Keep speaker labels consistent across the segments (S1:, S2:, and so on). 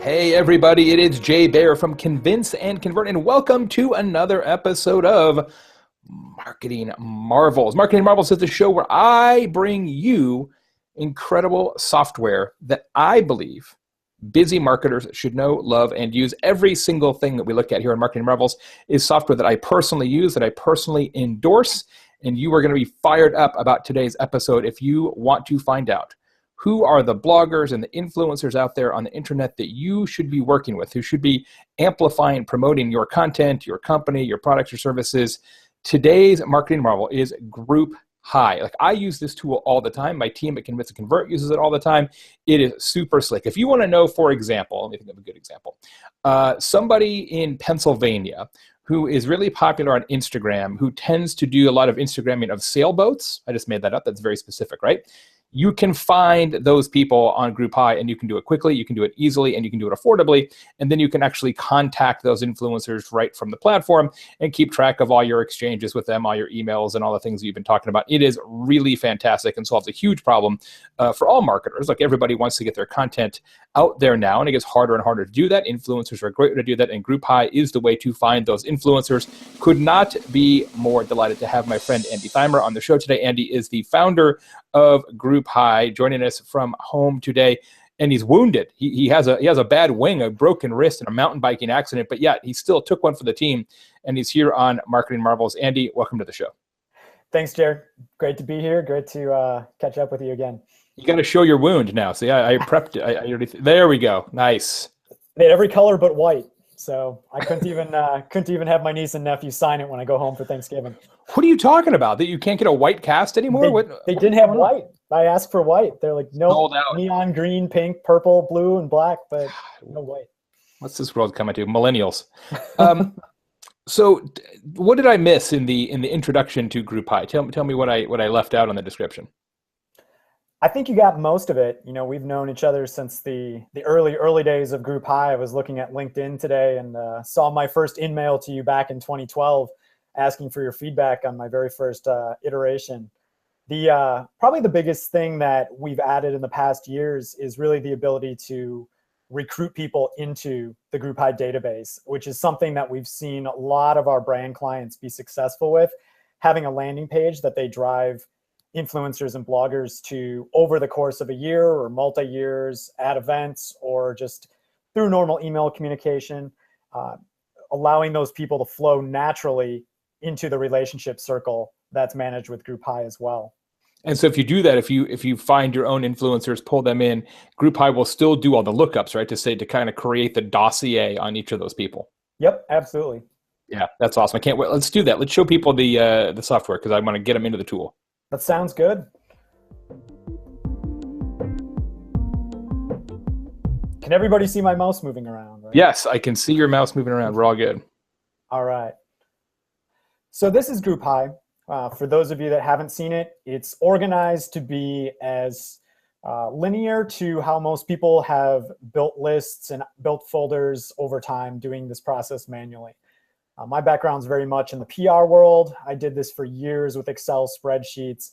S1: Hey everybody, it is Jay Baer from Convince and Convert, and welcome to another episode of Marketing Marvels. Marketing Marvels is the show where I bring you incredible software that I believe busy marketers should know, love, and use. Every single thing that we look at here in Marketing Marvels is software that I personally use, that I personally endorse, and you are going to be fired up about today's episode if you want to find out who are the bloggers and the influencers out there on the internet that you should be working with, who should be amplifying, promoting your content, your company, your products or services. Today's Marketing Marvel is GroupHigh. Like, I use this tool all the time. My team at Convince and Convert uses it all the time. It is super slick. If you want to know, for example, let me think of a good example. Somebody in Pennsylvania who is really popular on Instagram, who tends to do a lot of Instagramming of sailboats. I just made that up. That's very specific, right? You can find those people on GroupHigh, and you can do it quickly, you can do it easily, and you can do it affordably. And then you can actually contact those influencers right from the platform and keep track of all your exchanges with them, all your emails, and all the things that you've been talking about. It is really fantastic and solves a huge problem for all marketers. Like, everybody wants to get their content out there now, and it gets harder and harder to do that. Influencers are a great way to do that, and GroupHigh is the way to find those influencers. Could not be more delighted to have my friend Andy Theimer on the show today. Andy is the founder of GroupHigh, joining us from home today, and he's wounded. He has a bad wing, a broken wrist in a mountain biking accident, but yet he still took one for the team, and he's here on Marketing Marvels. Andy, welcome to the show.
S2: Thanks, Jared. Great to be here. Great to catch up with you again.
S1: You got to show your wound now. See, I prepped it. I already. There we go. Nice.
S2: They had every color but white, so I couldn't even have my niece and nephew sign it when I go home for Thanksgiving.
S1: What are you talking about? That you can't get a white cast anymore?
S2: They didn't have white. I asked for white. They're like, no, neon green, pink, purple, blue, and black, but no white.
S1: What's this world coming to? Millennials. So, what did I miss in the introduction to GroupHigh? Tell me what I left out on the description.
S2: I think you got most of it. You know, we've known each other since the early days of GroupHigh. I was looking at LinkedIn today and saw my first email to you back in 2012, asking for your feedback on my very first iteration. Probably the biggest thing that we've added in the past years is really the ability to recruit people into the GroupHigh database, which is something that we've seen a lot of our brand clients be successful with, having a landing page that they drive influencers and bloggers to over the course of a year or multi-years at events or just through normal email communication, allowing those people to flow naturally into the relationship circle that's managed with GroupHigh as well.
S1: And so if you do that, if you find your own influencers, pull them in, GroupHigh will still do all the lookups, right? To kind of create the dossier on each of those people.
S2: Yep, absolutely.
S1: Yeah, that's awesome. I can't wait. Let's do that. Let's show people the software because I want to get them into the tool.
S2: That sounds good. Can everybody see my mouse moving around? Right?
S1: Yes, I can see your mouse moving around. We're all good.
S2: All right. So this is GroupHigh. For those of you that haven't seen it, it's organized to be as linear to how most people have built lists and built folders over time doing this process manually. My background's very much in the PR world. I did this for years with Excel spreadsheets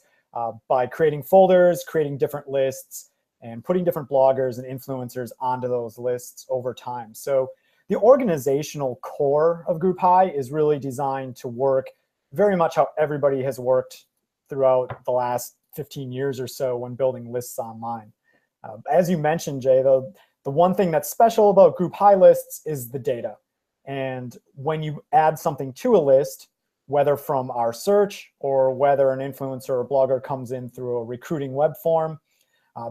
S2: by creating folders, creating different lists, and putting different bloggers and influencers onto those lists over time. So the organizational core of GroupHigh is really designed to work very much how everybody has worked throughout the last 15 years or so when building lists online. As you mentioned, Jay, the one thing that's special about GroupHigh lists is the data. And when you add something to a list, whether from our search or whether an influencer or blogger comes in through a recruiting web form,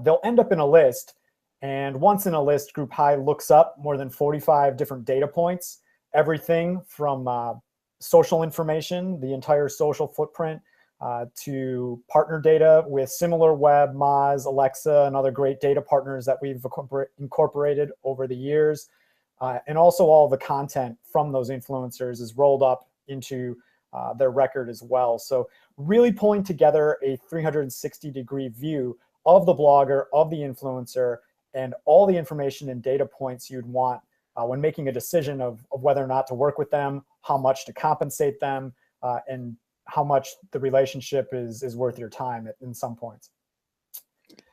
S2: they'll end up in a list. And once in a list, GroupHigh looks up more than 45 different data points, everything from social information, the entire social footprint, to partner data with SimilarWeb, Moz, Alexa, and other great data partners that we've incorporated over the years. And also all the content from those influencers is rolled up into their record as well. So really pulling together a 360-degree view of the blogger, of the influencer, and all the information and data points you'd want when making a decision of whether or not to work with them, how much to compensate them, and how much the relationship is worth your time in some points.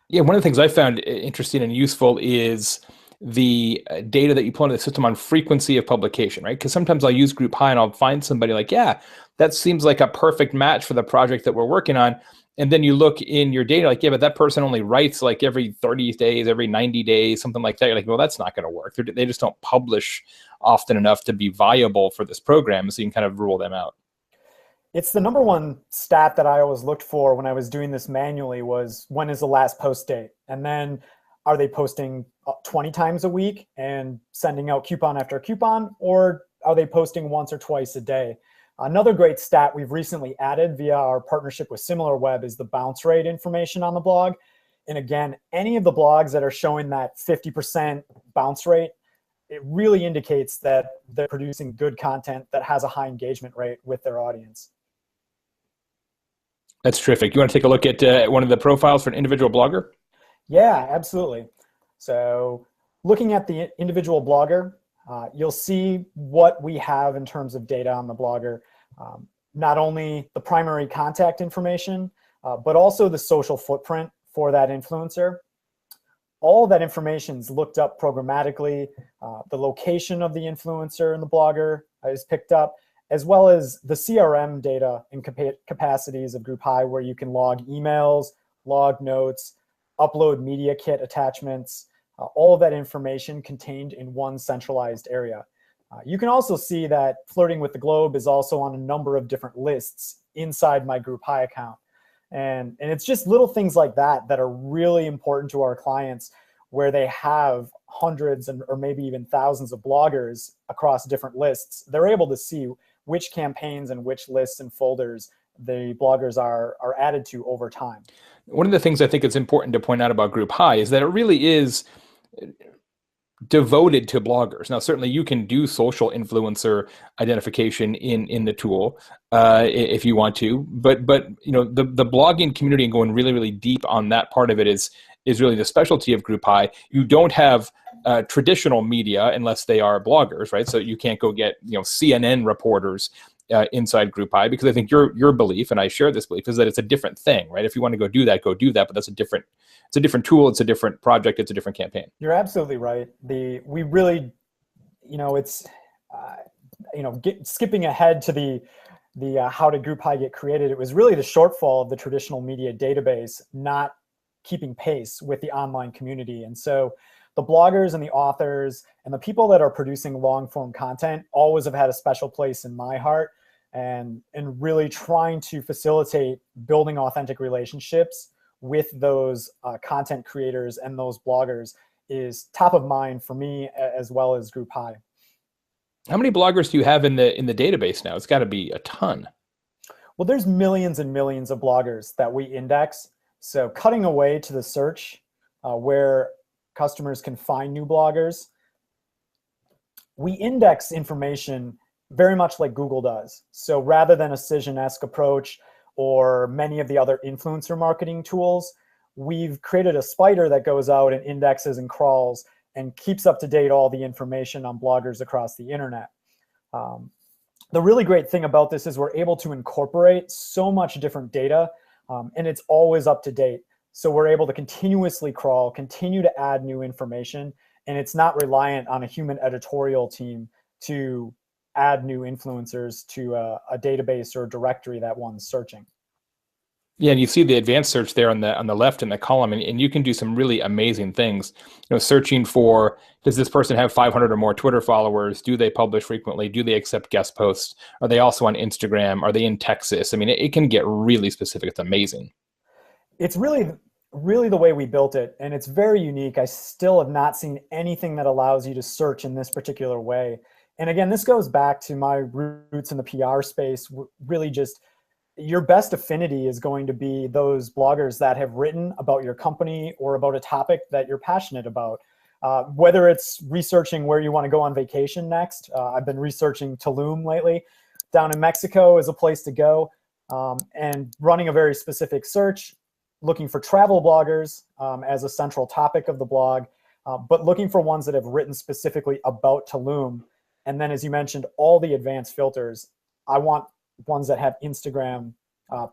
S1: Yeah, one of the things I found interesting and useful is the data that you pull into the system on frequency of publication, right? Because sometimes I'll use GroupHigh and I'll find somebody like, yeah, that seems like a perfect match for the project that we're working on. And then you look in your data, like, yeah, but that person only writes like every 30 days, every 90 days, something like that. You're like, well, that's not going to work. They just don't publish often enough to be viable for this program. So you can kind of rule them out.
S2: It's the number one stat that I always looked for when I was doing this manually was, when is the last post date? And then, are they posting 20 times a week and sending out coupon after coupon, or are they posting once or twice a day? Another great stat we've recently added via our partnership with SimilarWeb is the bounce rate information on the blog. And again, any of the blogs that are showing that 50% bounce rate, it really indicates that they're producing good content that has a high engagement rate with their audience.
S1: That's terrific. You want to take a look at one of the profiles for an individual blogger?
S2: Yeah, absolutely. So looking at the individual blogger, you'll see what we have in terms of data on the blogger. Not only the primary contact information, but also the social footprint for that influencer. All of that information is looked up programmatically. The location of the influencer and the blogger is picked up, as well as the CRM data and capacities of GroupHigh, where you can log emails, log notes, upload media kit attachments, all of that information contained in one centralized area. You can also see that Flirting with the Globe is also on a number of different lists inside my GroupHigh account. And it's just little things like that that are really important to our clients, where they have hundreds or maybe even thousands of bloggers across different lists. They're able to see which campaigns and which lists and folders the bloggers are added to over time.
S1: One of the things I think it's important to point out about GroupHigh is that it really is devoted to bloggers. Now, certainly you can do social influencer identification in the tool if you want to, but you know, the blogging community and going really, really deep on that part of it is really the specialty of GroupHigh. You don't have traditional media unless they are bloggers, right? So you can't go get, you know, CNN reporters inside GroupHigh, because I think your belief, and I share this belief, is that it's a different thing, right? If you want to go do that, but that's it's a different tool, it's a different project, it's a different campaign.
S2: You're absolutely right. We really, you know, it's, you know, skipping ahead to the how did GroupHigh get created? It was really the shortfall of the traditional media database not keeping pace with the online community. And so the bloggers and the authors and the people that are producing long form content always have had a special place in my heart, and really trying to facilitate building authentic relationships with those content creators and those bloggers is top of mind for me, as well as GroupHigh.
S1: How many bloggers do you have in the database now? It's got to be a ton.
S2: Well, there's millions and millions of bloggers that we index. So cutting away to the search where customers can find new bloggers, we index information very much like Google does. So rather than a Cision-esque approach or many of the other influencer marketing tools, we've created a spider that goes out and indexes and crawls and keeps up to date all the information on bloggers across the internet. The really great thing about this is we're able to incorporate so much different data, and it's always up to date. So we're able to continuously crawl, continue to add new information, and it's not reliant on a human editorial team to add new influencers to a database or directory that one's searching.
S1: Yeah, and you see the advanced search there on the left in the column, and you can do some really amazing things. You know, searching for, does this person have 500 or more Twitter followers? Do they publish frequently? Do they accept guest posts? Are they also on Instagram? Are they in Texas? I mean, it can get really specific. It's amazing.
S2: It's really the way we built it, and it's very unique. I still have not seen anything that allows you to search in this particular way. And again, this goes back to my roots in the PR space. Really, just your best affinity is going to be those bloggers that have written about your company or about a topic that you're passionate about. Whether it's researching where you want to go on vacation next. I've been researching Tulum lately. Down in Mexico is a place to go, and running a very specific search, looking for travel bloggers as a central topic of the blog, but looking for ones that have written specifically about Tulum. And then, as you mentioned, all the advanced filters. I want ones that have Instagram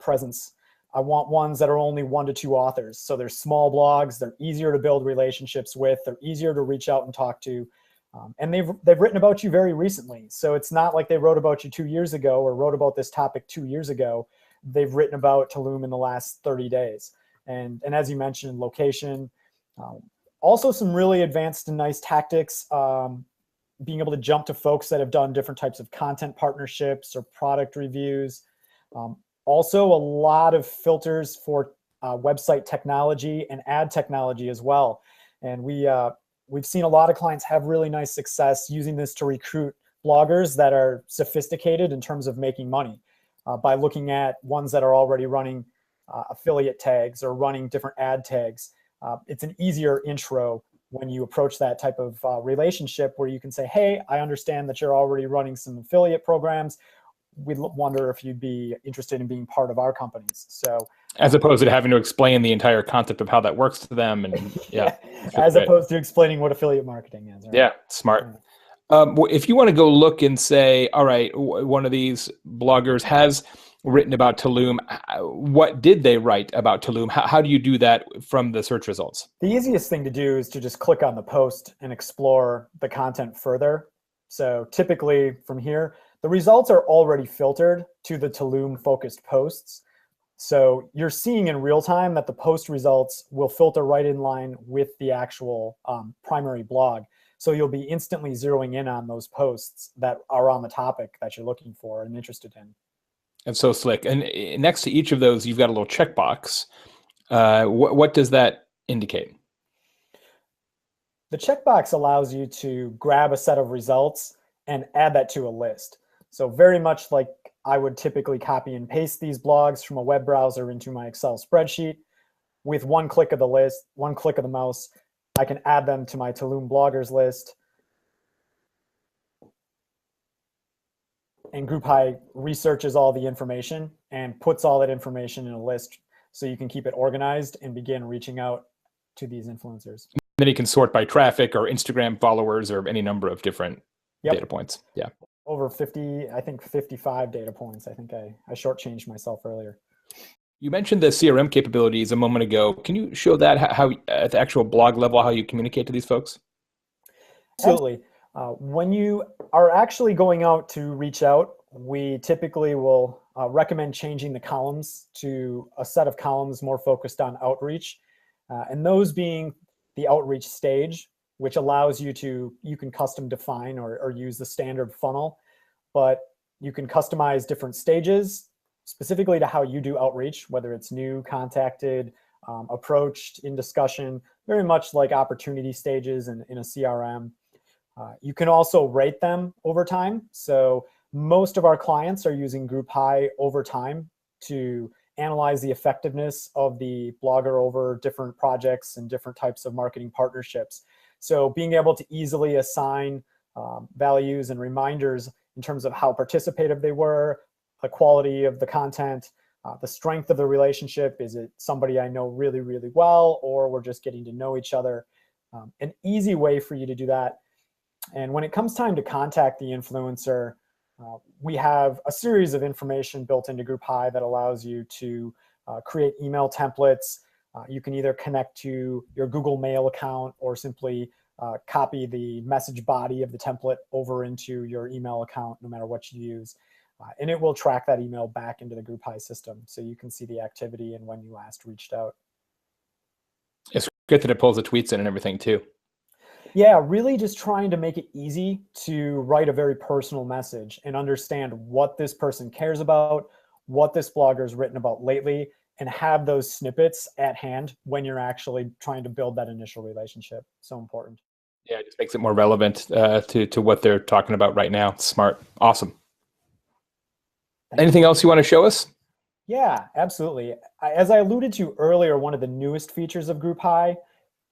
S2: presence. I want ones that are only 1 to 2 authors. So they're small blogs, they're easier to build relationships with, they're easier to reach out and talk to. And they've written about you very recently. So it's not like they wrote about you 2 years ago or wrote about this topic 2 years ago. They've written about Tulum in the last 30 days. And as you mentioned, location. Also some really advanced and nice tactics, being able to jump to folks that have done different types of content partnerships or product reviews. Also a lot of filters for website technology and ad technology as well. And we've seen a lot of clients have really nice success using this to recruit bloggers that are sophisticated in terms of making money by looking at ones that are already running affiliate tags or running different ad tags. It's an easier intro when you approach that type of relationship where you can say, hey, I understand that you're already running some affiliate programs. We'd wonder if you'd be interested in being part of our companies. So,
S1: as opposed to having to explain the entire concept of how that works to them, and yeah,
S2: as opposed to explaining what affiliate marketing is. Right?
S1: Yeah, smart. If you want to go look and say, all right, one of these bloggers has written about Tulum, what did they write about Tulum? How do you do that from the search results?
S2: The easiest thing to do is to just click on the post and explore the content further. So typically from here, the results are already filtered to the Tulum focused posts. So you're seeing in real time that the post results will filter right in line with the actual primary blog. So you'll be instantly zeroing in on those posts that are on the topic that you're looking for and interested in.
S1: That's so slick. And next to each of those, you've got a little checkbox. What does that indicate?
S2: The checkbox allows you to grab a set of results and add that to a list. So very much like I would typically copy and paste these blogs from a web browser into my Excel spreadsheet. With one click of the list, one click of the mouse, I can add them to my Tulum bloggers list. And GroupHigh researches all the information and puts all that information in a list so you can keep it organized and begin reaching out to these influencers.
S1: Then you can sort by traffic or Instagram followers or any number of different data points. Yeah.
S2: Over 50, I think 55 data points. I think I shortchanged myself earlier.
S1: You mentioned the CRM capabilities a moment ago. Can you show that how at the actual blog level, how you communicate to these folks?
S2: Absolutely. When you are actually going out to reach out, we typically will recommend changing the columns to a set of columns more focused on outreach, and those being the outreach stage, which allows you can custom define or use the standard funnel, but you can customize different stages specifically to how you do outreach, whether it's new, contacted, approached, in discussion, very much like opportunity stages in a CRM. You can also rate them over time. So most of our clients are using GroupHigh over time to analyze the effectiveness of the blogger over different projects and different types of marketing partnerships. So being able to easily assign values and reminders in terms of how participative they were, the quality of the content, the strength of the relationship. Is it somebody I know really, really well, or we're just getting to know each other? An easy way for you to do that. And when it comes time to contact the influencer, we have a series of information built into GroupHigh that allows you to create email templates. You can either connect to your Google Mail account or simply copy the message body of the template over into your email account, no matter what you use. And it will track that email back into the GroupHigh system so you can see the activity and when you last reached out.
S1: It's good that it pulls the tweets in and everything too.
S2: Yeah, really just trying to make it easy to write a very personal message and understand what this person cares about, what this blogger's written about lately, and have those snippets at hand when you're actually trying to build that initial relationship. So important.
S1: Yeah, it just makes it more relevant to what they're talking about right now. Smart. Awesome. Anything else you want to show us?
S2: Yeah, absolutely. As I alluded to earlier, one of the newest features of GroupHigh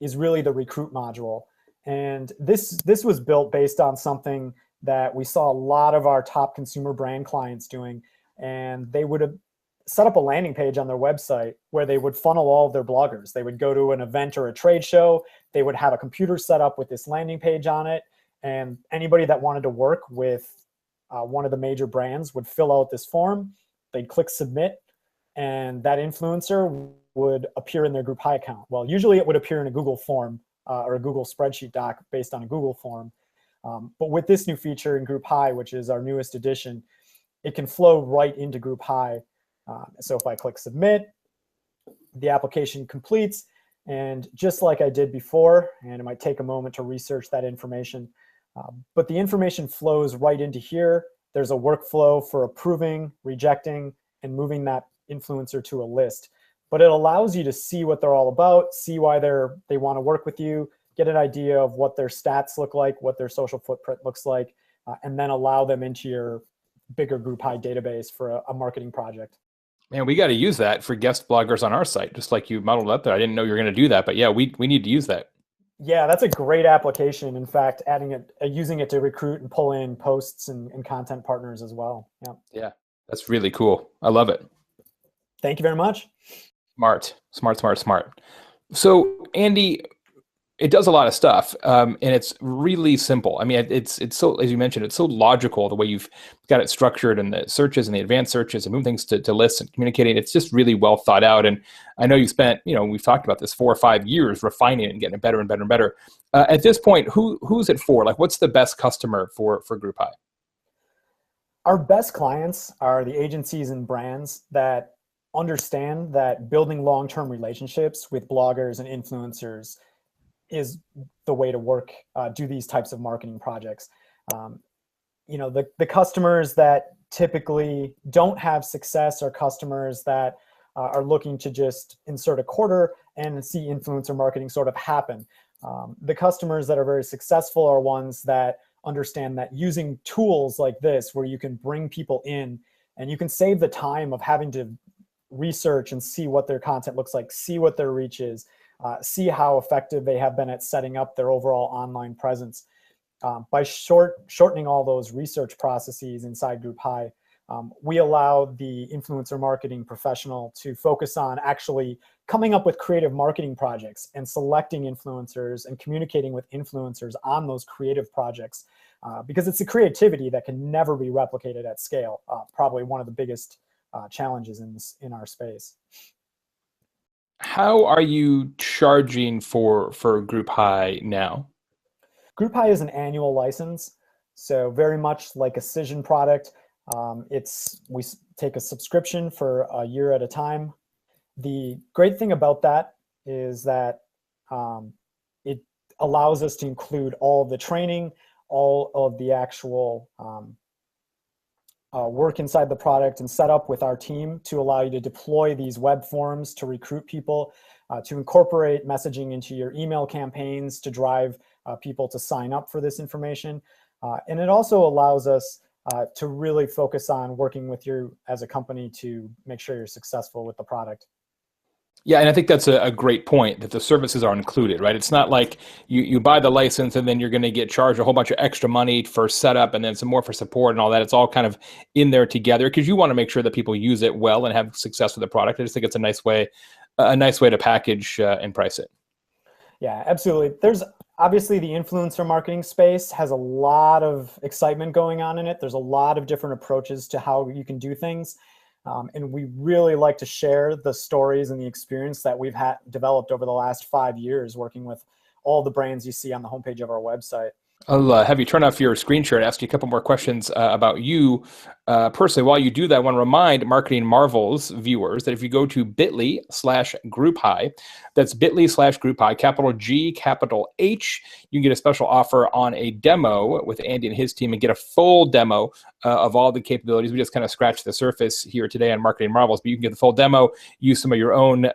S2: is really the recruit module. And this was built based on something that we saw a lot of our top consumer brand clients doing. And they would have set up a landing page on their website where they would funnel all of their bloggers. They would go to an event or a trade show. They would have a computer set up with this landing page on it. And anybody that wanted to work with one of the major brands would fill out this form. They'd click submit. and that influencer would appear in their GroupHigh account. Well, usually it would appear in a Google form or a Google spreadsheet doc based on a Google form. But with this new feature in GroupHigh, which is our newest addition, it can flow right into GroupHigh. So if I click submit, the application completes. And just like I did before, and it might take a moment to research that information, but the information flows right into here. There's a workflow for approving, rejecting, and moving that influencer to a list. But it allows you to see what they're all about, see why they want to work with you, get an idea of what their stats look like, what their social footprint looks like, and then allow them into your bigger GroupHigh database for a marketing project.
S1: Man, we got to use that for guest bloggers on our site, just like you modeled up there. I didn't know you were going to do that, but yeah, we need to use that.
S2: Yeah, that's a great application. In fact, using it to recruit and pull in posts and content partners as well. Yeah.
S1: Yeah, that's really cool. I love it.
S2: Thank you very much.
S1: Smart. So, Andy, it does a lot of stuff, and it's really simple. I mean, it's so, as you mentioned, it's so logical the way you've got it structured, and the searches and the advanced searches and moving things to lists and communicating. It's just really well thought out. And I know you spent, we've talked about this 4 or 5 years refining it and getting it better and better and better. At this point, who's it for? Like, what's the best customer for GroupHigh?
S2: Our best clients are the agencies and brands that understand that building long-term relationships with bloggers and influencers is the way to work, do these types of marketing projects. The customers that typically don't have success are customers that are looking to just insert a quarter and see influencer marketing sort of happen. The customers that are very successful are ones that understand that using tools like this, where you can bring people in and you can save the time of having to research and see what their content looks like, see what their reach is, see how effective they have been at setting up their overall online presence. By shortening all those research processes inside GroupHigh, we allow the influencer marketing professional to focus on actually coming up with creative marketing projects and selecting influencers and communicating with influencers on those creative projects, because it's a creativity that can never be replicated at scale. Probably one of the biggest challenges in our space.
S1: How are you charging for GroupHigh now?
S2: GroupHigh is an annual license, so very much like a Cision product. We take a subscription for a year at a time. The great thing about that is that it allows us to include all of the training, all of the actual work inside the product and set up with our team to allow you to deploy these web forms to recruit people, to incorporate messaging into your email campaigns to drive people to sign up for this information. And it also allows us to really focus on working with you as a company to make sure you're successful with the product.
S1: Yeah, and I think that's a great point, that the services are included, right? It's not like you buy the license and then you're going to get charged a whole bunch of extra money for setup and then some more for support and all that. It's all kind of in there together, because you want to make sure that people use it well and have success with the product. I just think it's a nice way to package and price it.
S2: Yeah, absolutely. There's obviously the influencer marketing space has a lot of excitement going on in it. There's a lot of different approaches to how you can do things. And we really like to share the stories and the experience that we've developed over the last 5 years working with all the brands you see on the homepage of our website.
S1: I'll have you turn off your screen share and ask you a couple more questions about you personally. While you do that, I want to remind Marketing Marvels viewers that if you go to bit.ly/GroupHigh, that's bit.ly/GroupHigh, capital G, capital H, you can get a special offer on a demo with Andy and his team and get a full demo of all the capabilities. We just kind of scratched the surface here today on Marketing Marvels, but you can get the full demo, use some of your own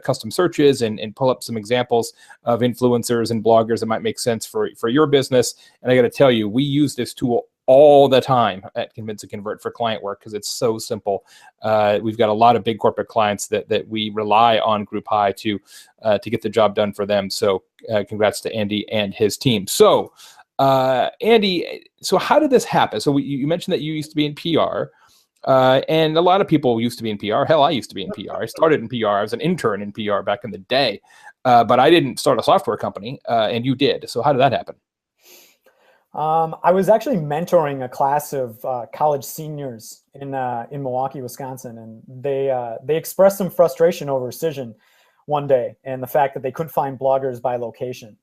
S1: custom searches and pull up some examples of influencers and bloggers that might make sense for your business. And I got to tell you, we use this tool all the time at Convince and Convert for client work because it's so simple. We've got a lot of big corporate clients that we rely on GroupHigh to get the job done for them. So congrats to Andy and his team. So Andy, so how did this happen? So you mentioned that you used to be in PR. And a lot of people used to be in PR. Hell, I used to be in PR. I started in PR. I was an intern in PR back in the day. But I didn't start a software company, and you did. So how did that happen?
S2: I was actually mentoring a class of college seniors in Milwaukee, Wisconsin, and they expressed some frustration over Cision one day and the fact that they couldn't find bloggers by location.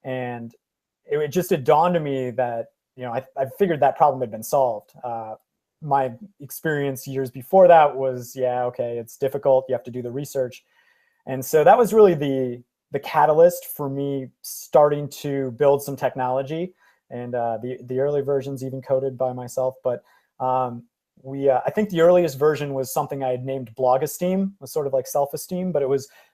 S2: And it dawned on me that I figured that problem had been solved. My experience years before that was, yeah, okay, it's difficult. You have to do the research, and so that was really the catalyst for me starting to build some technology. And the early versions even coded by myself, but I think the earliest version was something I had named blog esteem, was sort of like self-esteem, but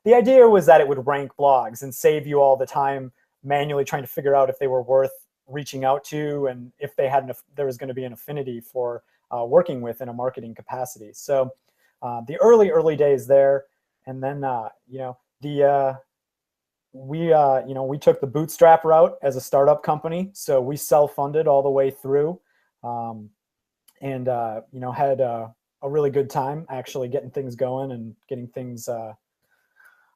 S2: the idea was that it would rank blogs and save you all the time manually trying to figure out if they were worth reaching out to and if there was going to be an affinity for working with in a marketing capacity. So the early days there, and then we took the bootstrap route as a startup company. So we self-funded all the way through, and had a really good time actually getting things going and getting things.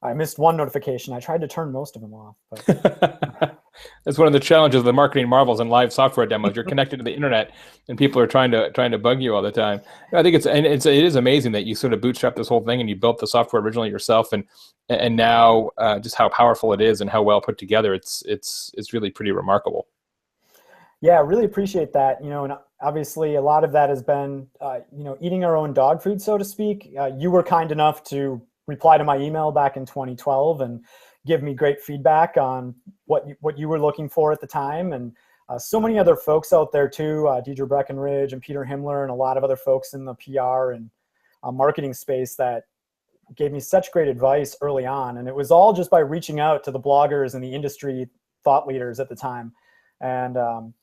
S2: I missed one notification. I tried to turn most of them off. But.
S1: That's one of the challenges of the marketing marvels and live software demos. You're connected to the internet, and people are trying to bug you all the time. I think it is amazing that you sort of bootstrapped this whole thing and you built the software originally yourself, and now just how powerful it is and how well put together. It's really pretty remarkable.
S2: Yeah, I really appreciate that. And obviously a lot of that has been eating our own dog food, so to speak. You were kind enough to reply to my email back in 2012 and give me great feedback on what you were looking for at the time. And so many other folks out there too, Deidre Breckenridge and Peter Himmler and a lot of other folks in the PR and marketing space that gave me such great advice early on. And it was all just by reaching out to the bloggers and the industry thought leaders at the time. And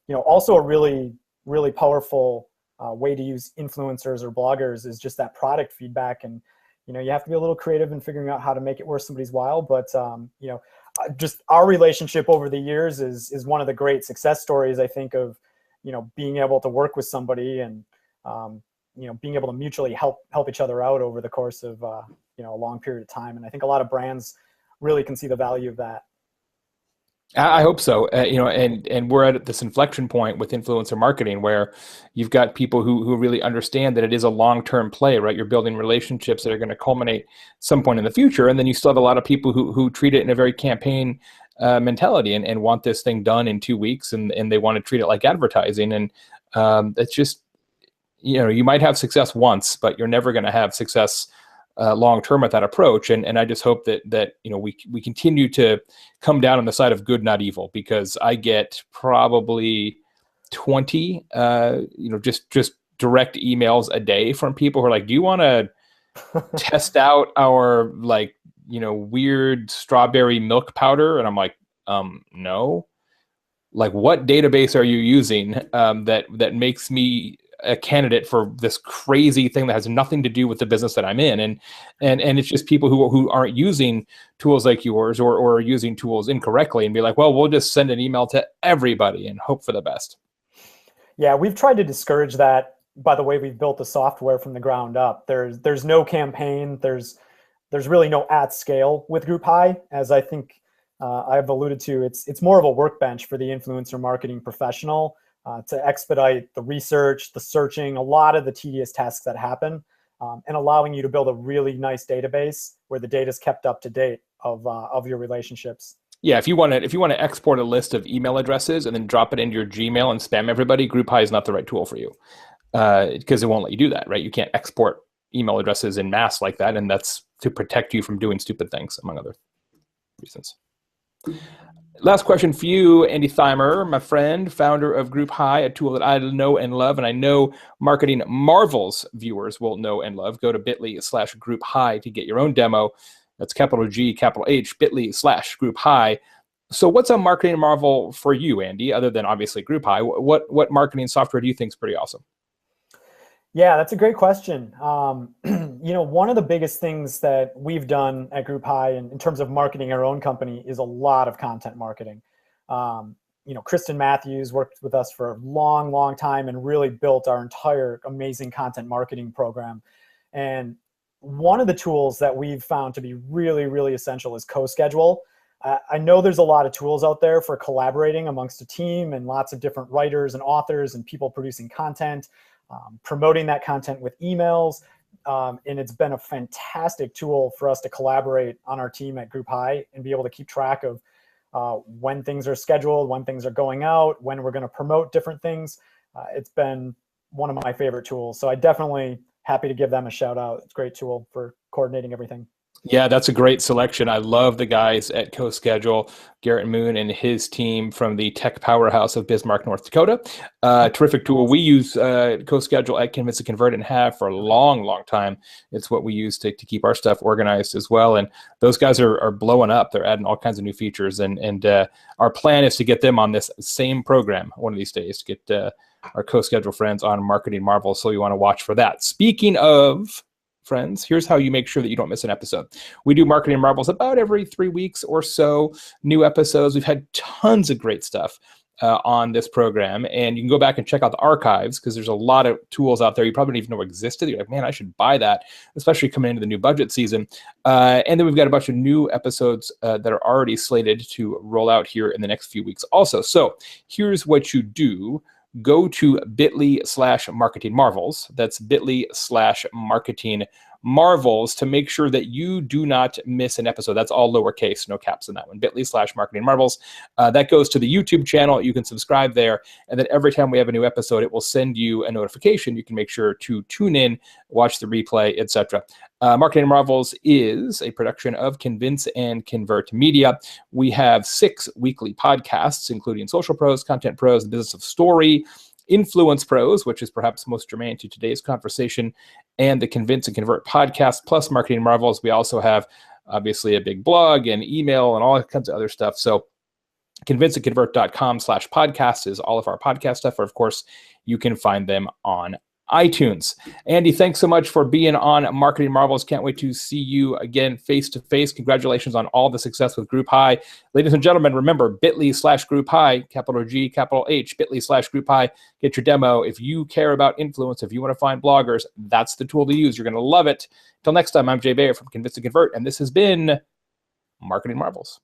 S2: also a really, really powerful way to use influencers or bloggers is just that product feedback. And you have to be a little creative in figuring out how to make it worth somebody's while. But, just our relationship over the years is one of the great success stories, I think, of, being able to work with somebody and, being able to mutually help each other out over the course of, a long period of time. And I think a lot of brands really can see the value of that.
S1: I hope so. And we're at this inflection point with influencer marketing where you've got people who really understand that it is a long-term play, right? You're building relationships that are going to culminate some point in the future. And then you still have a lot of people who treat it in a very campaign mentality and want this thing done in 2 weeks, and they want to treat it like advertising. And it's just, you might have success once, but you're never going to have success long term with that approach, and I just hope that we continue to come down on the side of good, not evil, because I get probably 20 just direct emails a day from people who are like, do you want to test out our weird strawberry milk powder? And I'm like, no. Like, what database are you using that makes me a candidate for this crazy thing that has nothing to do with the business that I'm in? And it's just people who aren't using tools like yours or are using tools incorrectly and be like, well, we'll just send an email to everybody and hope for the best.
S2: Yeah, we've tried to discourage that by the way we've built the software from the ground up. There's no campaign. There's really no at scale with GroupHigh, as I think I've alluded to. It's more of a workbench for the influencer marketing professional to expedite the research, the searching, a lot of the tedious tasks that happen, and allowing you to build a really nice database where the data is kept up to date of your relationships.
S1: Yeah, if you want to export a list of email addresses and then drop it into your Gmail and spam everybody, GroupHigh is not the right tool for you because it won't let you do that, right? You can't export email addresses in mass like that, and that's to protect you from doing stupid things, among other reasons. Last question for you, Andy Theimer, my friend, founder of GroupHigh, a tool that I know and love, and I know Marketing Marvels viewers will know and love. Go to bit.ly/GroupHigh to get your own demo. That's capital G, capital H, bit.ly/GroupHigh. So what's a marketing marvel for you, Andy, other than obviously GroupHigh? What marketing software do you think is pretty awesome?
S2: Yeah, that's a great question. One of the biggest things that we've done at GroupHigh in terms of marketing our own company is a lot of content marketing. Kristen Matthews worked with us for a long, long time and really built our entire amazing content marketing program. And one of the tools that we've found to be really, really essential is CoSchedule. I know there's a lot of tools out there for collaborating amongst a team and lots of different writers and authors and people producing content, promoting that content with emails. And it's been a fantastic tool for us to collaborate on our team at GroupHigh and be able to keep track of when things are scheduled, when things are going out, when we're going to promote different things. It's been one of my favorite tools. So I definitely happy to give them a shout out. It's a great tool for coordinating everything.
S1: Yeah, that's a great selection. I love the guys at CoSchedule, Garrett Moon and his team from the tech powerhouse of Bismarck, North Dakota. Terrific tool. We use CoSchedule at Convince and Convert and have for a long, long time. It's what we use to keep our stuff organized as well. And those guys are blowing up. They're adding all kinds of new features. And our plan is to get them on this same program one of these days, to get our CoSchedule friends on Marketing Marvels. So you want to watch for that. Speaking of friends, here's how you make sure that you don't miss an episode. We do Marketing Marvels about every 3 weeks or so, new episodes. We've had tons of great stuff on this program, and you can go back and check out the archives because there's a lot of tools out there you probably didn't even know existed. You're like, man, I should buy that, especially coming into the new budget season. And then we've got a bunch of new episodes that are already slated to roll out here in the next few weeks also. So here's what you do. Go to bit.ly/marketing marvels. That's bit.ly/marketing marvels to make sure that you do not miss an episode. That's all lowercase, no caps in that one. bit.ly/marketing marvels. That goes to the YouTube channel. You can subscribe there. And then every time we have a new episode, it will send you a notification. You can make sure to tune in, watch the replay, etc. Marketing Marvels is a production of Convince and Convert Media. We have 6 weekly podcasts, including Social Pros, Content Pros, The Business of Story, Influence Pros, which is perhaps most germane to today's conversation, and the Convince and Convert podcast, plus Marketing Marvels. We also have, obviously, a big blog and email and all kinds of other stuff. So convinceandconvert.com/podcast is all of our podcast stuff, or of course, you can find them on iTunes. Andy, thanks so much for being on Marketing Marvels. Can't wait to see you again face to face. Congratulations on all the success with GroupHigh. Ladies and gentlemen, remember bit.ly/GroupHigh, capital G, capital H, bit.ly/GroupHigh. Get your demo. If you care about influence, if you want to find bloggers, that's the tool to use. You're going to love it. Until next time, I'm Jay Baer from Convince and Convert, and this has been Marketing Marvels.